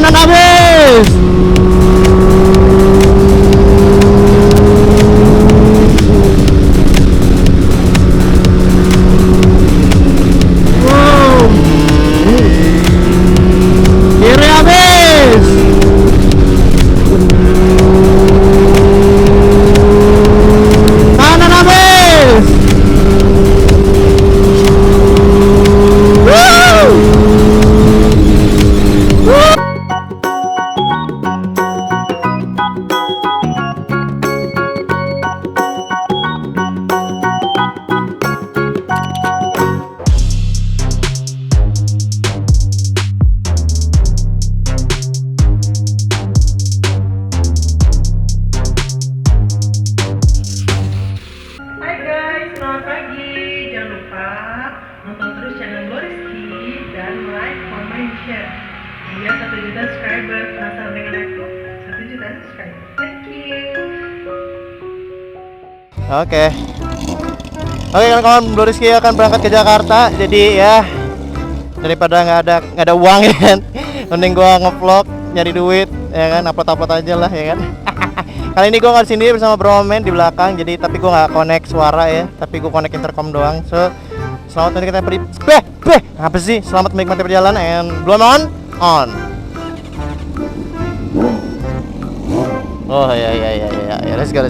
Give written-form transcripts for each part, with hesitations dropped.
Kanan habis. Wow. Kiri habis. Kanan habis. Hai guys, selamat pagi. Jangan lupa nonton terus channel Gloriski dan like, comment, share. Biar 1 juta subscriber. Penasaran dengan aku? 1 juta subscriber. Thank you. Oke, kawan-kawan, Bro Rizky akan berangkat ke Jakarta. Jadi ya, daripada nggak ada uang ya kan, mending gua ngevlog nyari duit ya kan, upload aja lah ya kan. Kali ini gua nggak di sini bersama Bro Men di belakang. Jadi tapi gua nggak connect suara ya, tapi gua connect intercom doang. So selamat menikmati apa sih? Selamat menikmati perjalanan and belum on. Oh ya, let's go.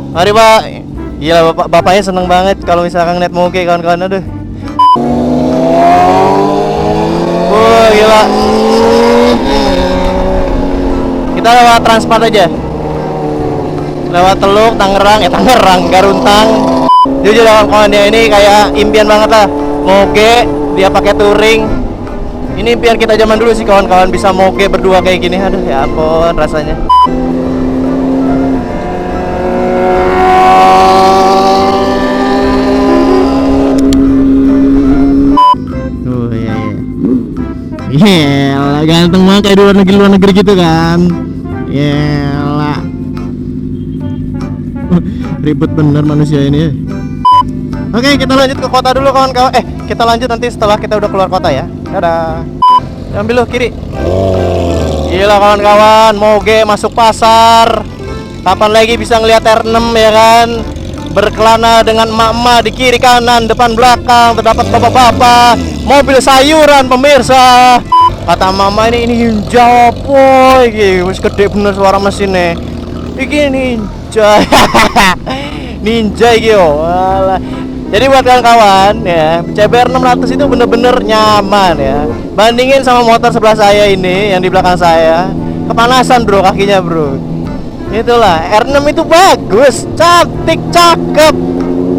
Mari Pak. Gila bapaknya seneng banget kalau misalkan lihat moge kawan-kawan, aduh. Wah gila. Kita lewat Transmart aja. Lewat Teluk, Tangerang, Garuntang. Jujur kawan-kawan, dia ini kayak impian banget lah. Moge, dia pakai touring. Ini impian kita zaman dulu sih kawan-kawan, bisa moge berdua kayak gini. Aduh ya ampun rasanya. Yelah, ganteng banget kayak di luar negeri gitu kan. Yelah. Ribet bener manusia ini ya. Oke, kita lanjut ke kota dulu kawan-kawan. Kita lanjut nanti setelah kita udah keluar kota ya. Dadah. Ambil lo kiri. Gila kawan-kawan, moge masuk pasar. Kapan lagi bisa ngelihat R6 ya kan? Berkelana dengan emak-emak di kiri kanan, depan belakang, terdapat bapak-bapak, mobil sayuran pemirsa. Kata mama ini ninja boy, wis gede bener suara mesinnya. Iki ninja, ninja gitu. Jadi buat kawan-kawan ya, CBR 600 itu bener-bener nyaman ya. Bandingin sama motor sebelah saya ini yang di belakang saya, kepanasan bro kakinya bro. Itulah R6 itu bagus, cantik, cakep,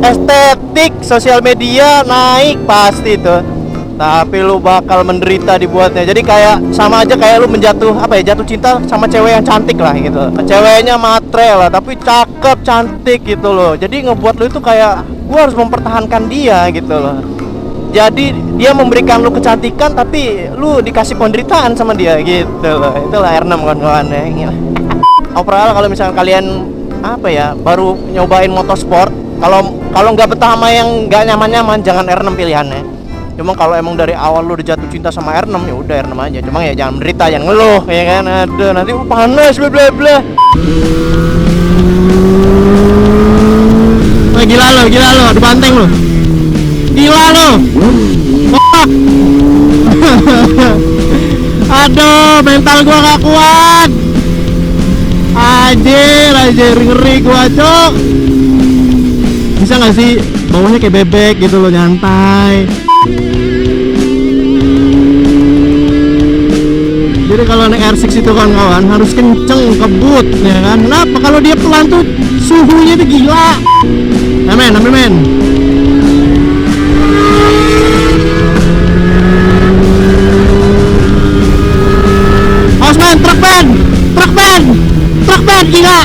estetik, sosial media naik pasti tuh. Tapi lu bakal menderita dibuatnya. Jadi kayak sama aja kayak lu jatuh cinta sama cewek yang cantik lah gitu. Ceweknya matre lah, tapi cakep, cantik gitu loh. Jadi ngebuat lu itu kayak gua harus mempertahankan dia gitu loh. Jadi dia memberikan lu kecantikan, tapi lu dikasih penderitaan sama dia gitu loh. Itulah R6 kawan-kawan ya. Overall kalau misalnya kalian baru nyobain motorsport, kalau nggak betah sama yang nggak nyaman-nyaman, jangan R6 pilihannya. Cuma kalau emang dari awal lu udah jatuh cinta sama R6 ya udah R6 aja. Cuma ya jangan menderita, jangan ngeluh ya kan. Aduh nanti panas bla bla bla. Oh, gila lo, ada banteng lo. Gila lo. Aduh, mental gua gak kuat. Anjir, ngeri gua cok. Bisa gak sih bawahnya kayak bebek gitu loh, nyantai. Jadi kalau naik R6 itu kawan-kawan harus kenceng, kebut ya kan. Kenapa? Kalau dia pelan tuh suhunya itu gila. Amin. Awas man, truk ban gila.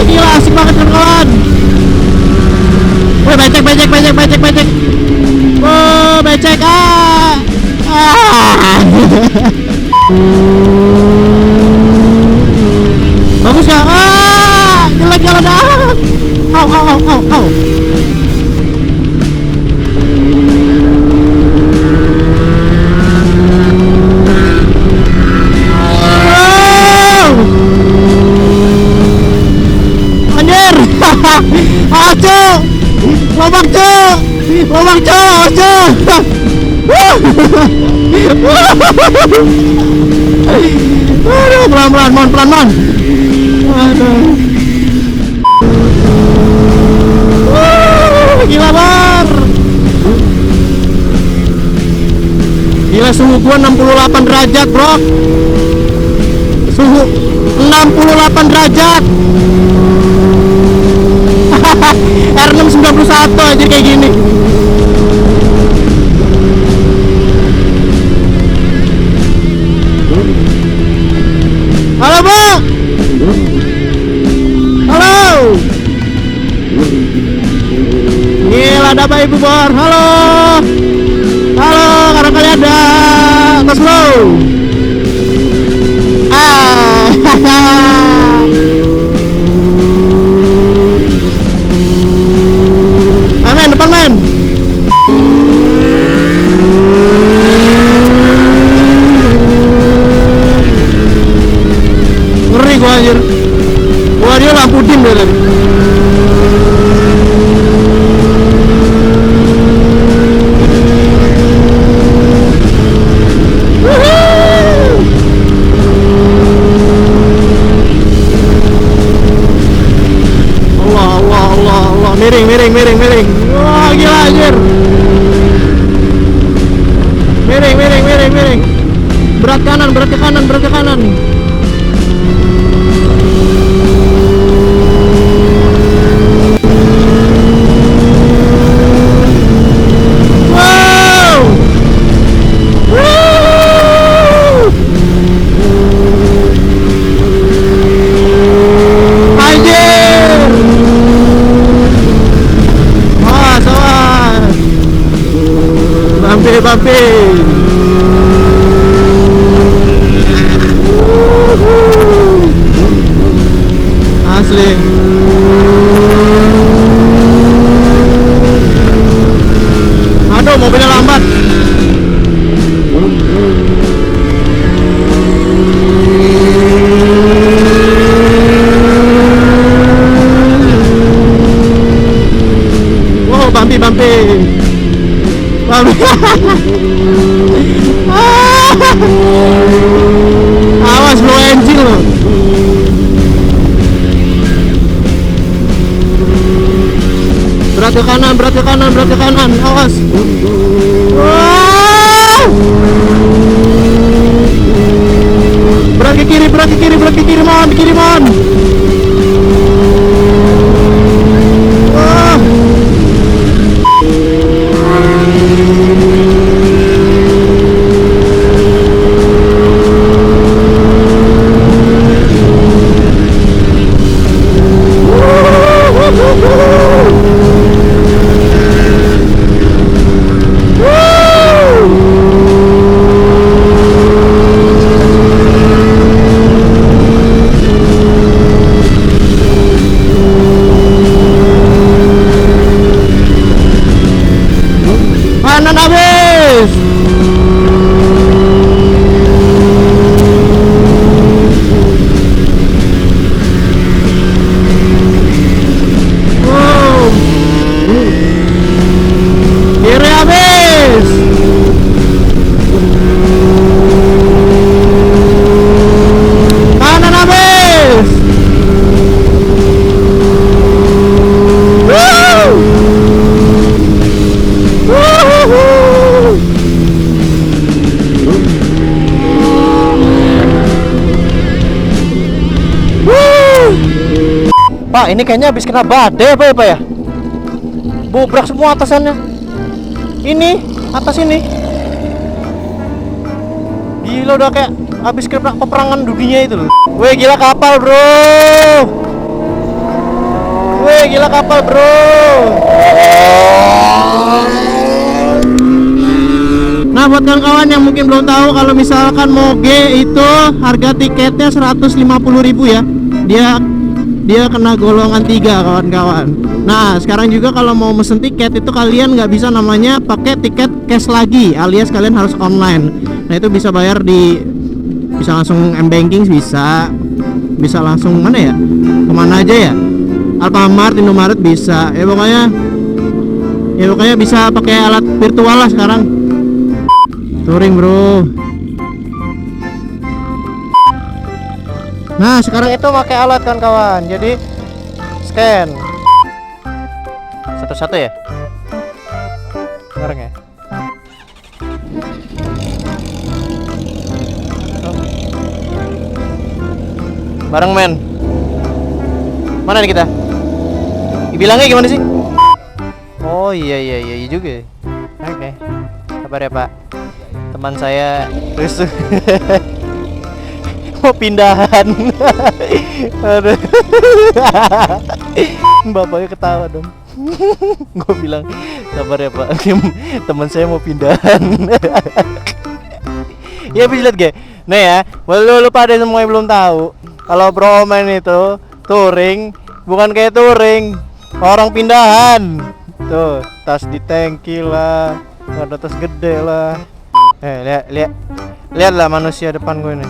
Gila asik banget kawan. Woi becek. Oh becek meledak. Au. Anjir. Aco. Lobang, Cok. Aco. Aduh, pelan-pelan, man. Aduh. Gila, Bar. Gila, suhu gua 68 derajat, bro. Suhu 68 derajat. R691 aja kayak gini. Halo, Bang. Halo. Gila, ada apa Ibu Bor? Halo, karena kali ada Mas Bro. Amen, depan men. Ngeri gua anjir. Gua dia lampu dim deh tadi. Allah, miring. Wah, gila anjir. Miring. Berat ke kanan. Wow. Anjir. Bampi. Asli. Aduh, mobilnya lambat. Wow, bampi. Awas blow engine loh. Berat ke kanan. Awas. Wow. Berat ke kiri, man. Wah. Kanan habis. Wow. Kiri habis. Kanan habis. Wow. Pak, ini kayaknya habis kena badai apa ya, Pak ya? Bobrak semua atasannya. Ini, atas ini. Gila, udah kayak habis kena peperangan dunia itu loh. Weh, gila kapal, bro. Nah, buat kawan-kawan yang mungkin belum tahu, kalau misalkan moge itu harga tiketnya 150.000 ya. Dia dia kena golongan 3 kawan-kawan. Nah sekarang juga kalau mau mesen tiket itu kalian nggak bisa namanya pakai tiket cash lagi, alias kalian harus online. Nah itu bisa bayar bisa langsung m-banking, bisa langsung mana ya, kemana aja ya, Alfamart, Indomaret bisa ya, pokoknya bisa pakai alat virtual lah sekarang. Touring bro. Nah sekarang itu pakai alat kan kawan, jadi scan satu-satu ya, bareng ya. Bareng men. Mana nih kita? Dibilangnya gimana sih? Oh iya juga. Oke. Sabar ya Pak. Teman saya rusuh. Mau pindahan. Aduh. Bapaknya ketawa dong. Gue bilang sabar ya Pak. Teman saya mau pindahan. Ya bisa lihat gak? Nah ya, lu pada semua yang belum tahu, kalau Bro Omen itu touring bukan kayak touring, orang pindahan. Tuh, tas di tangki lah, ada tas gede lah. Lihatlah manusia depan gue ini.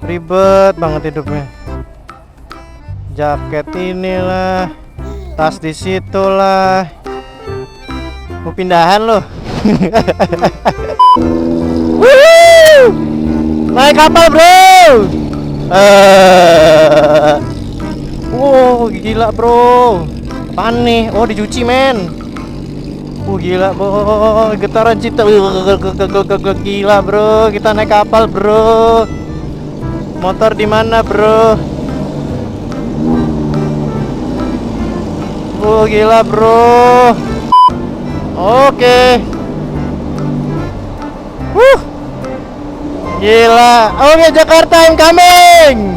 Ribet banget hidupnya. Jaket inilah, tas di situ lah. Mau pindahan loh. Naik kapal bro. Wow gila bro. Apaan nih? Oh dicuci men. Gila bro. Getaran cinta. Gila bro. Kita naik kapal bro. Motor di mana bro? Gila bro. Oke. Gila. Oke Jakarta I'm coming.